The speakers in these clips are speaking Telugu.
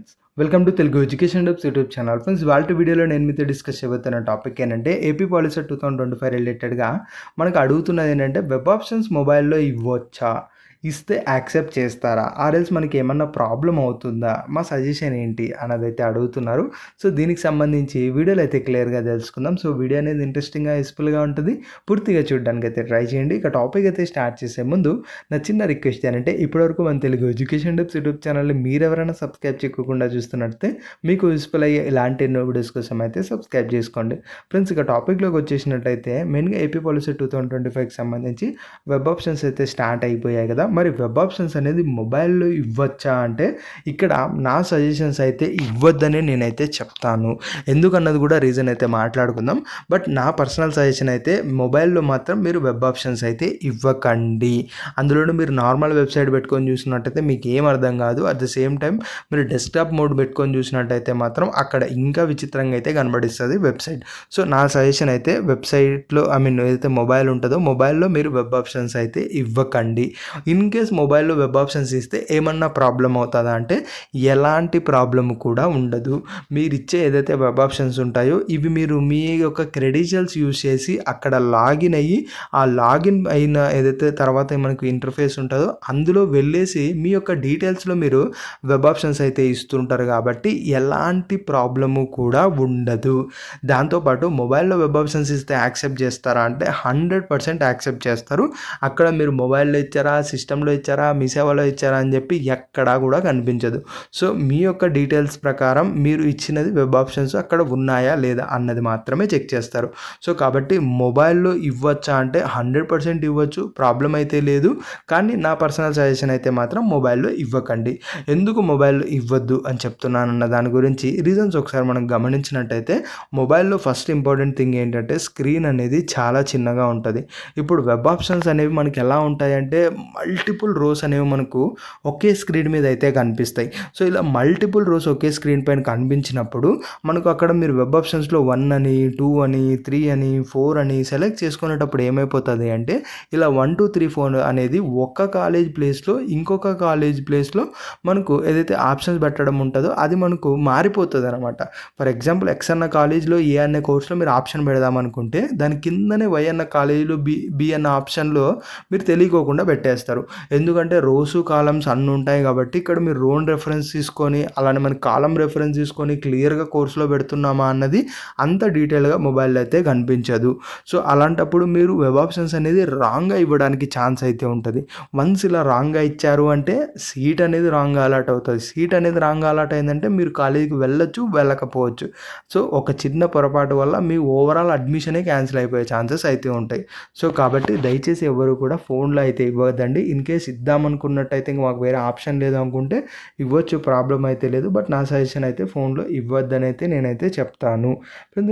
Friends, welcome to Telugu education dubs YouTube channel. Friends, వాళ్ళ వీడియోలో నేను మీతో డిస్కస్ చేయబోతున్న టాపిక్ ఏంటంటే ఏపీ పాలిసీ 2025 రిలేటెడ్గా మనకు అడుగుతున్నది ఏంటంటే వెబ్ ఆప్షన్స్ మొబైల్లో ఇవ్వచ్చా, ఇస్తే యాక్సెప్ట్ చేస్తారా, ఆర్ఎల్స్ మనకి ఏమన్నా ప్రాబ్లం అవుతుందా, మా సజెషన్ ఏంటి అన్నది అయితే అడుగుతున్నారు. సో దీనికి సంబంధించి వీడియోలో అయితే క్లియర్గా తెలుసుకుందాం. సో వీడియో అనేది ఇంట్రెస్టింగ్గా యూస్ఫుల్గా ఉంటుంది, పూర్తిగా చూడడానికి అయితే ట్రై చేయండి. ఇక టాపిక్ అయితే స్టార్ట్ చేసే ముందు నా చిన్న రిక్వెస్ట్ ఏంటంటే ఇప్పటివరకు మన తెలుగు ఎడ్యుకేషన్ టిప్స్ యూట్యూబ్ ఛానల్ని మీరు ఎవరైనా సబ్స్క్రైబ్ చేయకుండా చూస్తున్నట్టే మీకు యూస్ఫుల్ అయ్యే ఇలాంటి ఎన్నో వీడియోస్ కోసం అయితే సబ్స్క్రైబ్ చేసుకోండి. ఫ్రెండ్స్, ఇక టాపిక్లోకి వచ్చేసినట్టయితే మెయిన్గా ఏపీ పాలసీ 2025కి సంబంధించి వెబ్ ఆప్షన్స్ అయితే స్టార్ట్ అయిపోయాయి కదా. మరి వెబ్ ఆప్షన్స్ అనేది మొబైల్లో ఇవ్వచ్చా అంటే ఇక్కడ నా సజెషన్స్ అయితే ఇవ్వద్దనే నేనైతే చెప్తాను. ఎందుకన్నది కూడా రీజన్ అయితే మాట్లాడుకుందాం. బట్ నా పర్సనల్ సజెషన్ అయితే మొబైల్లో మాత్రం మీరు వెబ్ ఆప్షన్స్ అయితే ఇవ్వకండి. అందులోనూ మీరు నార్మల్ వెబ్సైట్ పెట్టుకొని చూసినట్టయితే మీకు ఏం అర్థం కాదు. అట్ ద సేమ్ టైం మీరు డెస్క్టాప్ మోడ్ పెట్టుకొని చూసినట్టయితే మాత్రం అక్కడ ఇంకా విచిత్రంగా అయితే కనబడిస్తుంది వెబ్సైట్. సో నా సజెషన్ అయితే వెబ్సైట్లో ఏదైతే మొబైల్ ఉంటుందో మొబైల్లో మీరు వెబ్ ఆప్షన్స్ అయితే ఇవ్వకండి. ఇన్ కేస్ మొబైల్లో వెబ్ ఆప్షన్స్ ఇస్తే ఏమన్నా ప్రాబ్లం అవుతుందా అంటే ఎలాంటి ప్రాబ్లం కూడా ఉండదు. మీరు ఇచ్చే ఏదైతే వెబ్ ఆప్షన్స్ ఉంటాయో ఇవి మీరు మీ యొక్క క్రెడెన్షియల్స్ యూజ్ చేసి అక్కడ లాగిన్ అయ్యి ఆ లాగిన్ అయిన ఏదైతే తర్వాత మనకు ఇంటర్ఫేస్ ఉంటుందో అందులో వెళ్ళేసి మీ యొక్క డీటెయిల్స్లో మీరు వెబ్ ఆప్షన్స్ అయితే ఇస్తుంటారు కాబట్టి ఎలాంటి ప్రాబ్లము కూడా ఉండదు. దాంతోపాటు మొబైల్లో వెబ్ ఆప్షన్స్ ఇస్తే యాక్సెప్ట్ చేస్తారా అంటే 100% యాక్సెప్ట్ చేస్తారు. అక్కడ మీరు మొబైల్లో ఇచ్చారా, సిస్టంలో ఇచ్చారా, మీ సేవలో ఇచ్చారా అని చెప్పి ఎక్కడా కూడా కనిపించదు. సో మీ యొక్క డీటెయిల్స్ ప్రకారం మీరు ఇచ్చినది వెబ్ ఆప్షన్స్ అక్కడ ఉన్నాయా లేదా అన్నది మాత్రమే చెక్ చేస్తారు. సో కాబట్టి మొబైల్లో ఇవ్వచ్చా అంటే 100% ఇవ్వచ్చు, ప్రాబ్లం అయితే లేదు. కానీ నా పర్సనల్ సజెషన్ అయితే మాత్రం మొబైల్లో ఇవ్వకండి. ఎందుకు మొబైల్లో ఇవ్వద్దు అని చెప్తున్నానన్న దాని గురించి రీజన్స్ ఒకసారి మనం గమనించినట్టయితే మొబైల్లో ఫస్ట్ ఇంపార్టెంట్ థింగ్ ఏంటంటే స్క్రీన్ అనేది చాలా చిన్నగా ఉంటుంది. ఇప్పుడు వెబ్ ఆప్షన్స్ అనేవి మనకి ఎలా ఉంటాయంటే మల్టిపుల్ రోస్ అనేవి మనకు ఒకే స్క్రీన్ మీద అయితే కనిపిస్తాయి. సో ఇలా మల్టిపుల్ రోస్ ఒకే స్క్రీన్ పైన కనిపించినప్పుడు మనకు అక్కడ మీరు వెబ్ ఆప్షన్స్లో 1 అని 2 అని 3 అని 4 అని సెలెక్ట్ చేసుకునేటప్పుడు ఏమైపోతుంది అంటే ఇలా 1 2 3 4 అనేది ఒక కాలేజ్ ప్లేస్లో ఇంకొక కాలేజ్ ప్లేస్లో మనకు ఏదైతే ఆప్షన్స్ పెట్టడం ఉంటుందో అది మనకు మారిపోతుంది అనమాట. ఫర్ ఎగ్జాంపుల్ ఎక్స్ అన్న కాలేజ్లో ఏ అనే కోర్స్లో మీరు ఆప్షన్ పెడదాం అనుకుంటే దాని కిందనే వై అన్న కాలేజీలో బి అన్న ఆప్షన్లో మీరు తెలియకోకుండా పెట్టేస్తారు. ఎందుకంటే రోసు కాలమ్స్ అన్నీ ఉంటాయి కాబట్టి ఇక్కడ మీరు రోన్ రెఫరెన్స్ తీసుకొని అలానే మన కాలం రెఫరెన్స్ తీసుకొని క్లియర్గా కోర్సులో పెడుతున్నామా అన్నది అంత డీటెయిల్గా మొబైల్లో అయితే కనిపించదు. సో అలాంటప్పుడు మీరు వెబ్ ఆప్షన్స్ అనేది రాంగ్గా ఇవ్వడానికి ఛాన్స్ అయితే ఉంటుంది. వన్స్ ఇలా రాంగ్గా ఇచ్చారు అంటే సీట్ అనేది రాంగ్గా అలాట్ అవుతుంది. సీట్ అనేది రాంగ్గా అలాట్ అయిందంటే మీరు కాలేజీకి వెళ్ళొచ్చు, వెళ్ళకపోవచ్చు. సో ఒక చిన్న పొరపాటు వల్ల మీ ఓవరాల్ అడ్మిషనే క్యాన్సిల్ అయిపోయే ఛాన్సెస్ అయితే ఉంటాయి. సో కాబట్టి దయచేసి ఎవరు కూడా ఫోన్లో అయితే ఇవ్వద్దండి. ఇన్ కేస్ ఇద్దామనుకున్నట్టయితే ఇంక మాకు వేరే ఆప్షన్ లేదు అనుకుంటే ఇవ్వచ్చు, ప్రాబ్లం అయితే లేదు. బట్ నా సజెషన్ అయితే ఫోన్లో ఇవ్వద్దని అయితే నేనైతే చెప్తాను.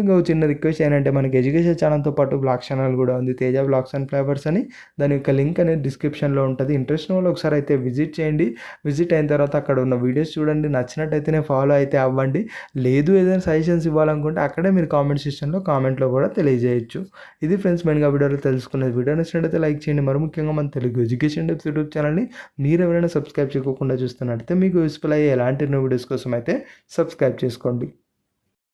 ఇంకో చిన్న రిక్వెస్ట్ ఏంటంటే మనకి ఎడ్యుకేషన్ ఛానల్తో పాటు బ్లాగ్ ఛానల్ కూడా ఉంది, తేజ బ్లాగ్స్ అండ్ ఫ్లేవర్స్ అని. దాని యొక్క లింక్ అనేది డిస్క్రిప్షన్లో ఉంటుంది. ఇంట్రెస్ట్ వాళ్ళు ఒకసారి అయితే విజిట్ చేయండి. విజిట్ అయిన తర్వాత అక్కడ ఉన్న వీడియోస్ చూడండి, నచ్చినట్టయితేనే ఫాలో అయితే అవ్వండి. లేదు ఏదైనా సజెషన్స్ ఇవ్వాలనుకుంటే అక్కడే మీరు కామెంట్ సెక్షన్లో కామెంట్లో కూడా తెలియజేయచ్చు. ఇది ఫ్రెండ్స్ మెయిన్గా వీడియోలో తెలుసుకునేది. వీడియో నచ్చినట్టయితే లైక్ చేయండి. మరి ముఖ్యంగా మన తెలుగు ఎడ్యుకేషన్ టిప్స్ యూట్యూబ్ ఛానల్ని మీరు ఎవరైనా సబ్స్క్రైబ్ చేయకుండా చూస్తున్నట్టయితే మీకు యూస్ఫుల్ అయ్యే ఎలాంటి వీడియోస్ కోసం అయితే సబ్స్క్రైబ్ చేసుకోండి.